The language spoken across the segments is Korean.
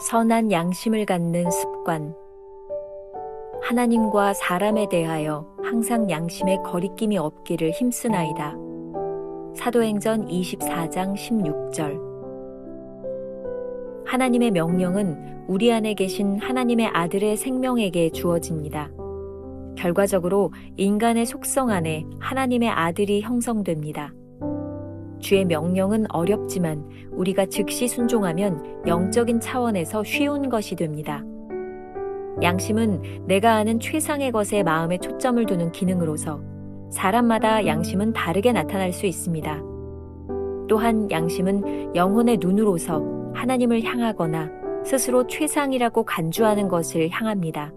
선한 양심을 갖는 습관. 하나님과 사람에 대하여 항상 양심에 거리낌이 없기를 힘쓰나이다. 사도행전 24장 16절. 하나님의 명령은 우리 안에 계신 하나님의 아들의 생명에게 주어집니다. 결과적으로 인간의 속성 안에 하나님의 아들이 형성됩니다. 주의 명령은 어렵지만 우리가 즉시 순종하면 영적인 차원에서 쉬운 것이 됩니다. 양심은 내가 아는 최상의 것에 마음에 초점을 두는 기능으로서 사람마다 양심은 다르게 나타날 수 있습니다. 또한 양심은 영혼의 눈으로서 하나님을 향하거나 스스로 최상이라고 간주하는 것을 향합니다.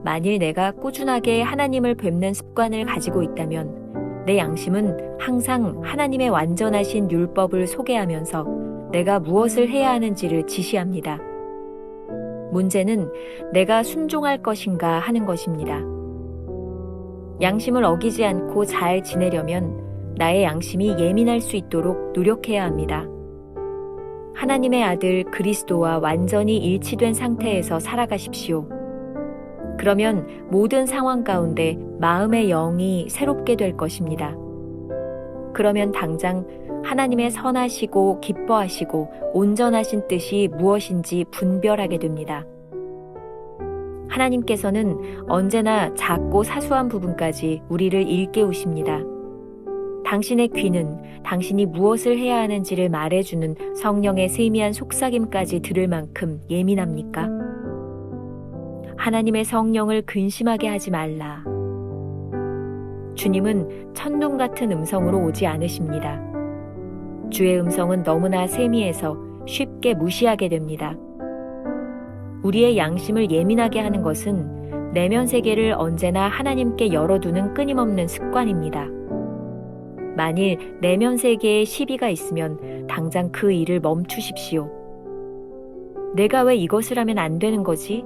만일 내가 꾸준하게 하나님을 뵙는 습관을 가지고 있다면 내 양심은 항상 하나님의 완전하신 율법을 소개하면서 내가 무엇을 해야 하는지를 지시합니다. 문제는 내가 순종할 것인가 하는 것입니다. 양심을 어기지 않고 잘 지내려면 나의 양심이 예민할 수 있도록 노력해야 합니다. 하나님의 아들 그리스도와 완전히 일치된 상태에서 살아가십시오. 그러면 모든 상황 가운데 마음의 영이 새롭게 될 것입니다. 그러면 당장 하나님의 선하시고 기뻐하시고 온전하신 뜻이 무엇인지 분별하게 됩니다. 하나님께서는 언제나 작고 사소한 부분까지 우리를 일깨우십니다. 당신의 귀는 당신이 무엇을 해야 하는지를 말해주는 성령의 세미한 속삭임까지 들을 만큼 예민합니까? 하나님의 성령을 근심하게 하지 말라. 주님은 천둥 같은 음성으로 오지 않으십니다. 주의 음성은 너무나 세미해서 쉽게 무시하게 됩니다. 우리의 양심을 예민하게 하는 것은 내면 세계를 언제나 하나님께 열어두는 끊임없는 습관입니다. 만일 내면 세계에 시비가 있으면 당장 그 일을 멈추십시오. 내가 왜 이것을 하면 안 되는 거지?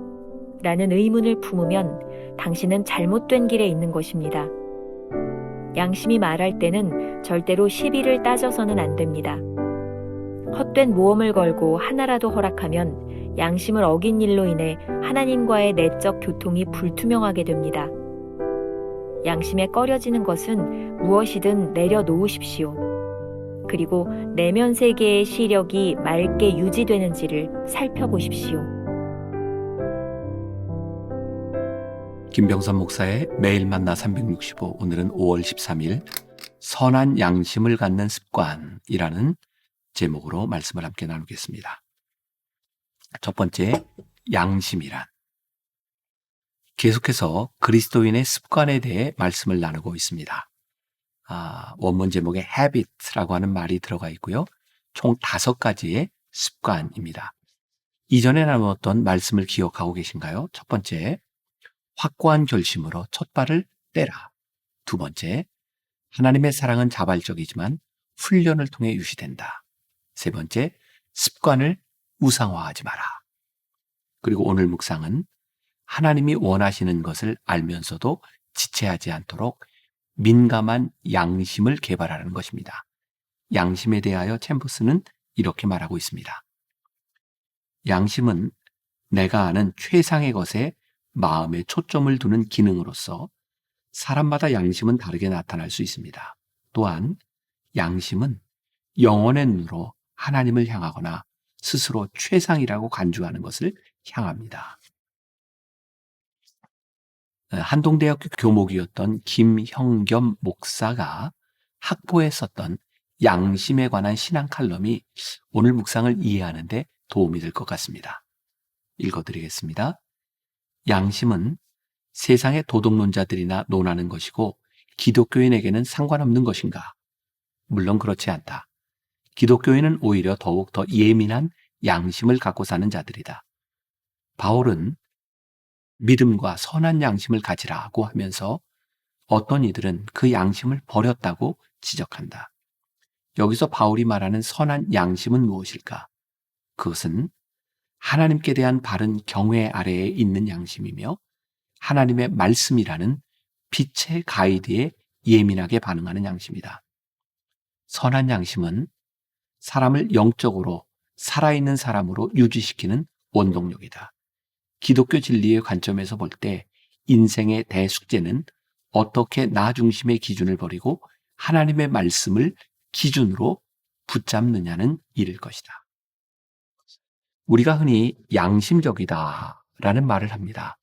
라는 의문을 품으면 당신은 잘못된 길에 있는 것입니다. 양심이 말할 때는 절대로 시비를 따져서는 안 됩니다. 헛된 모험을 걸고 하나라도 허락하면 양심을 어긴 일로 인해 하나님과의 내적 교통이 불투명하게 됩니다. 양심에 꺼려지는 것은 무엇이든 내려놓으십시오. 그리고 내면 세계의 시력이 맑게 유지되는지를 살펴보십시오. 김병선 목사의 매일 만나 365, 오늘은 5월 13일 선한 양심을 갖는 습관이라는 제목으로 말씀을 함께 나누겠습니다. 첫 번째, 양심이란. 계속해서 그리스도인의 습관에 대해 말씀을 나누고 있습니다. 원문 제목에 habit라고 하는 말이 들어가 있고요. 총 5가지의 습관입니다. 이전에 나누었던 말씀을 기억하고 계신가요? 첫 번째, 확고한 결심으로 첫 발을 떼라. 두 번째, 하나님의 사랑은 자발적이지만 훈련을 통해 유지된다. 세 번째, 습관을 우상화하지 마라. 그리고 오늘 묵상은 하나님이 원하시는 것을 알면서도 지체하지 않도록 민감한 양심을 개발하는 것입니다. 양심에 대하여 챔버스는 이렇게 말하고 있습니다. 양심은 내가 아는 최상의 것에 마음에 초점을 두는 기능으로서 사람마다 양심은 다르게 나타날 수 있습니다. 또한 양심은 영혼의 눈으로 하나님을 향하거나 스스로 최상이라고 간주하는 것을 향합니다. 한동대학교 교목이었던 김형겸 목사가 학부에 썼던 양심에 관한 신앙 칼럼이 오늘 묵상을 이해하는 데 도움이 될 것 같습니다. 읽어드리겠습니다. 양심은 세상의 도덕론자들이나 논하는 것이고 기독교인에게는 상관없는 것인가? 물론 그렇지 않다. 기독교인은 오히려 더욱 더 예민한 양심을 갖고 사는 자들이다. 바울은 믿음과 선한 양심을 가지라고 하면서 어떤 이들은 그 양심을 버렸다고 지적한다. 여기서 바울이 말하는 선한 양심은 무엇일까? 그것은 하나님께 대한 바른 경외 아래에 있는 양심이며 하나님의 말씀이라는 빛의 가이드에 예민하게 반응하는 양심이다. 선한 양심은 사람을 영적으로 살아있는 사람으로 유지시키는 원동력이다. 기독교 진리의 관점에서 볼 때 인생의 대숙제는 어떻게 나 중심의 기준을 버리고 하나님의 말씀을 기준으로 붙잡느냐는 일일 것이다. 우리가 흔히 양심적이다라는 말을 합니다.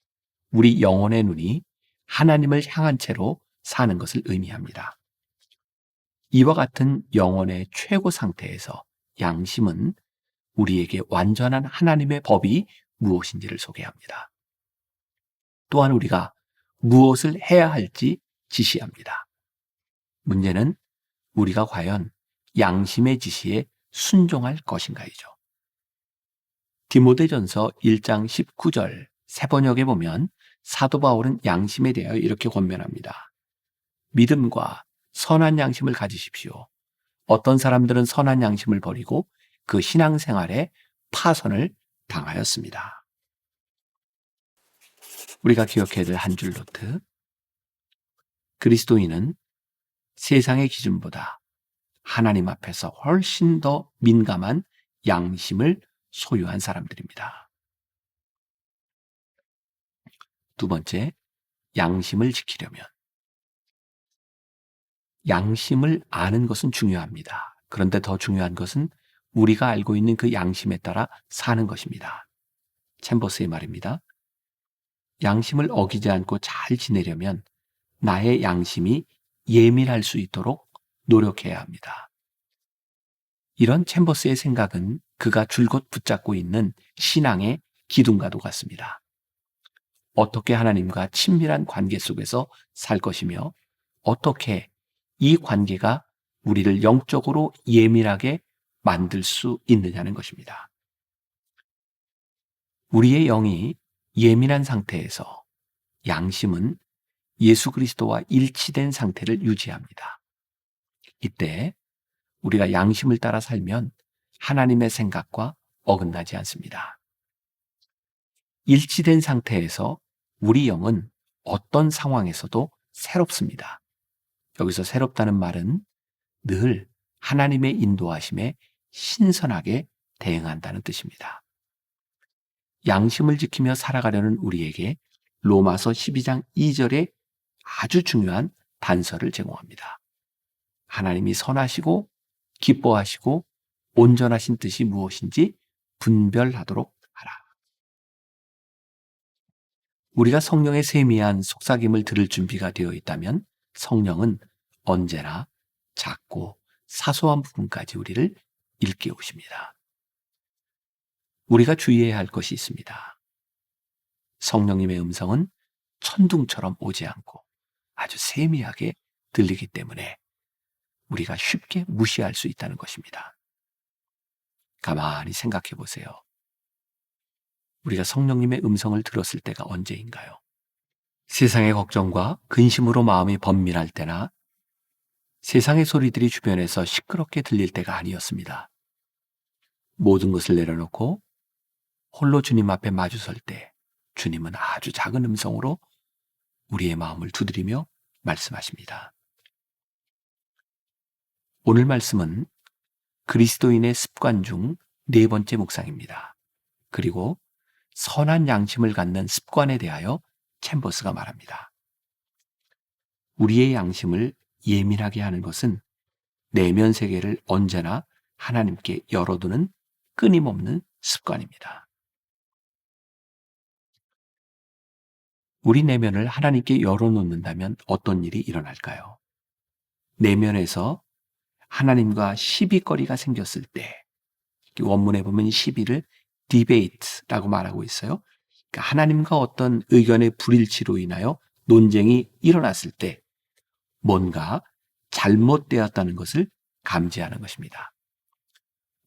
우리 영혼의 눈이 하나님을 향한 채로 사는 것을 의미합니다. 이와 같은 영혼의 최고 상태에서 양심은 우리에게 완전한 하나님의 법이 무엇인지를 소개합니다. 또한 우리가 무엇을 해야 할지 지시합니다. 문제는 우리가 과연 양심의 지시에 순종할 것인가이죠. 디모데전서 1장 19절 새번역에 보면 사도 바울은 양심에 대하여 이렇게 권면합니다. 믿음과 선한 양심을 가지십시오. 어떤 사람들은 선한 양심을 버리고 그 신앙생활에 파선을 당하였습니다. 우리가 기억해야 될 한 줄 노트. 그리스도인은 세상의 기준보다 하나님 앞에서 훨씬 더 민감한 양심을 소유한 사람들입니다. 두 번째, 양심을 지키려면 양심을 아는 것은 중요합니다. 그런데 더 중요한 것은 우리가 알고 있는 그 양심에 따라 사는 것입니다. 챔버스의 말입니다. 양심을 어기지 않고 잘 지내려면 나의 양심이 예민할 수 있도록 노력해야 합니다. 이런 챔버스의 생각은 그가 줄곧 붙잡고 있는 신앙의 기둥과도 같습니다. 어떻게 하나님과 친밀한 관계 속에서 살 것이며 어떻게 이 관계가 우리를 영적으로 예민하게 만들 수 있느냐는 것입니다. 우리의 영이 예민한 상태에서 양심은 예수 그리스도와 일치된 상태를 유지합니다. 이때 우리가 양심을 따라 살면 하나님의 생각과 어긋나지 않습니다. 일치된 상태에서 우리 영은 어떤 상황에서도 새롭습니다. 여기서 새롭다는 말은 늘 하나님의 인도하심에 신선하게 대응한다는 뜻입니다. 양심을 지키며 살아가려는 우리에게 로마서 12장 2절에 아주 중요한 단서를 제공합니다. 하나님이 선하시고 기뻐하시고 온전하신 뜻이 무엇인지 분별하도록 하라. 우리가 성령의 세미한 속삭임을 들을 준비가 되어 있다면 성령은 언제나 작고 사소한 부분까지 우리를 일깨우십니다. 우리가 주의해야 할 것이 있습니다. 성령님의 음성은 천둥처럼 오지 않고 아주 세미하게 들리기 때문에 우리가 쉽게 무시할 수 있다는 것입니다. 가만히 생각해 보세요. 우리가 성령님의 음성을 들었을 때가 언제인가요? 세상의 걱정과 근심으로 마음이 번민할 때나 세상의 소리들이 주변에서 시끄럽게 들릴 때가 아니었습니다. 모든 것을 내려놓고 홀로 주님 앞에 마주설 때 주님은 아주 작은 음성으로 우리의 마음을 두드리며 말씀하십니다. 오늘 말씀은 그리스도인의 습관 중 네 번째 묵상입니다. 그리고 선한 양심을 갖는 습관에 대하여 챔버스가 말합니다. 우리의 양심을 예민하게 하는 것은 내면 세계를 언제나 하나님께 열어두는 끊임없는 습관입니다. 우리 내면을 하나님께 열어놓는다면 어떤 일이 일어날까요? 내면에서 하나님과 시비거리가 생겼을 때, 원문에 보면 시비를 디베이트라고 말하고 있어요. 그러니까 하나님과 어떤 의견의 불일치로 인하여 논쟁이 일어났을 때 뭔가 잘못되었다는 것을 감지하는 것입니다.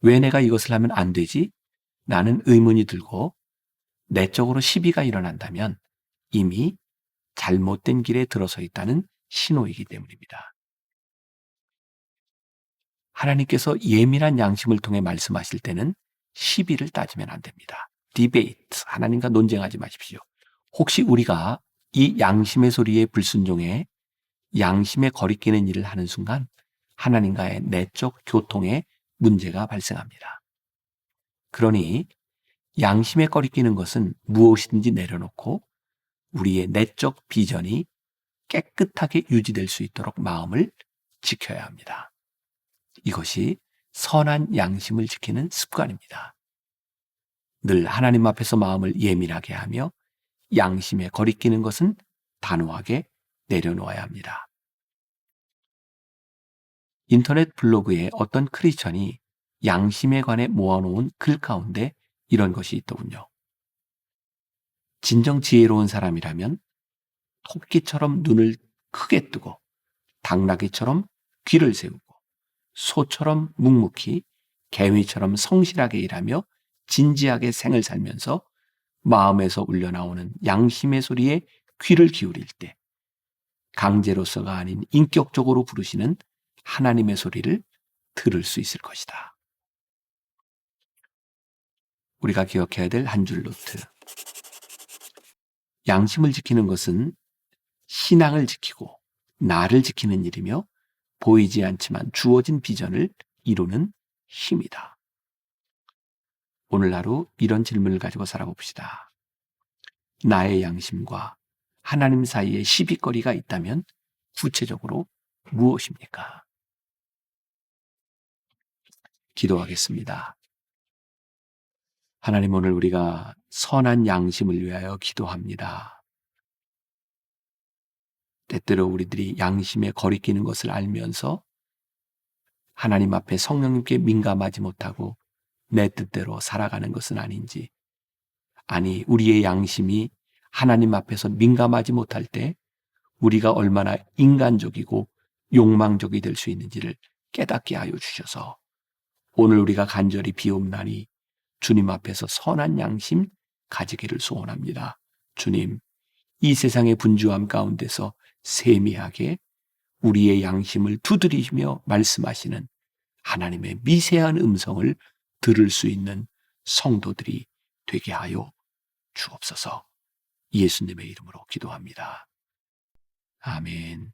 왜 내가 이것을 하면 안 되지? 나는 의문이 들고 내적으로 시비가 일어난다면 이미 잘못된 길에 들어서 있다는 신호이기 때문입니다. 하나님께서 예민한 양심을 통해 말씀하실 때는 시비를 따지면 안 됩니다. 디베이트, 하나님과 논쟁하지 마십시오. 혹시 우리가 이 양심의 소리에 불순종해 양심에 거리끼는 일을 하는 순간 하나님과의 내적 교통에 문제가 발생합니다. 그러니 양심에 거리끼는 것은 무엇이든지 내려놓고 우리의 내적 비전이 깨끗하게 유지될 수 있도록 마음을 지켜야 합니다. 이것이 선한 양심을 지키는 습관입니다. 늘 하나님 앞에서 마음을 예민하게 하며 양심에 거리끼는 것은 단호하게 내려놓아야 합니다. 인터넷 블로그에 어떤 크리스천이 양심에 관해 모아놓은 글 가운데 이런 것이 있더군요. 진정 지혜로운 사람이라면 토끼처럼 눈을 크게 뜨고 당나귀처럼 귀를 세우고 소처럼 묵묵히 개미처럼 성실하게 일하며 진지하게 생을 살면서 마음에서 울려나오는 양심의 소리에 귀를 기울일 때 강제로서가 아닌 인격적으로 부르시는 하나님의 소리를 들을 수 있을 것이다. 우리가 기억해야 될 한 줄 노트. 양심을 지키는 것은 신앙을 지키고 나를 지키는 일이며 보이지 않지만 주어진 비전을 이루는 힘이다. 오늘 하루 이런 질문을 가지고 살아봅시다. 나의 양심과 하나님 사이에 시비거리가 있다면 구체적으로 무엇입니까? 기도하겠습니다. 하나님, 오늘 우리가 선한 양심을 위하여 기도합니다. 때때로 우리들이 양심에 거리끼는 것을 알면서 하나님 앞에 성령님께 민감하지 못하고 내 뜻대로 살아가는 것은 아닌지, 아니 우리의 양심이 하나님 앞에서 민감하지 못할 때 우리가 얼마나 인간적이고 욕망적이 될 수 있는지를 깨닫게 하여 주셔서 오늘 우리가 간절히 비옵나니 주님 앞에서 선한 양심 가지기를 소원합니다. 주님, 이 세상의 분주함 가운데서 세미하게 우리의 양심을 두드리며 말씀하시는 하나님의 미세한 음성을 들을 수 있는 성도들이 되게 하여 주옵소서. 예수님의 이름으로 기도합니다. 아멘.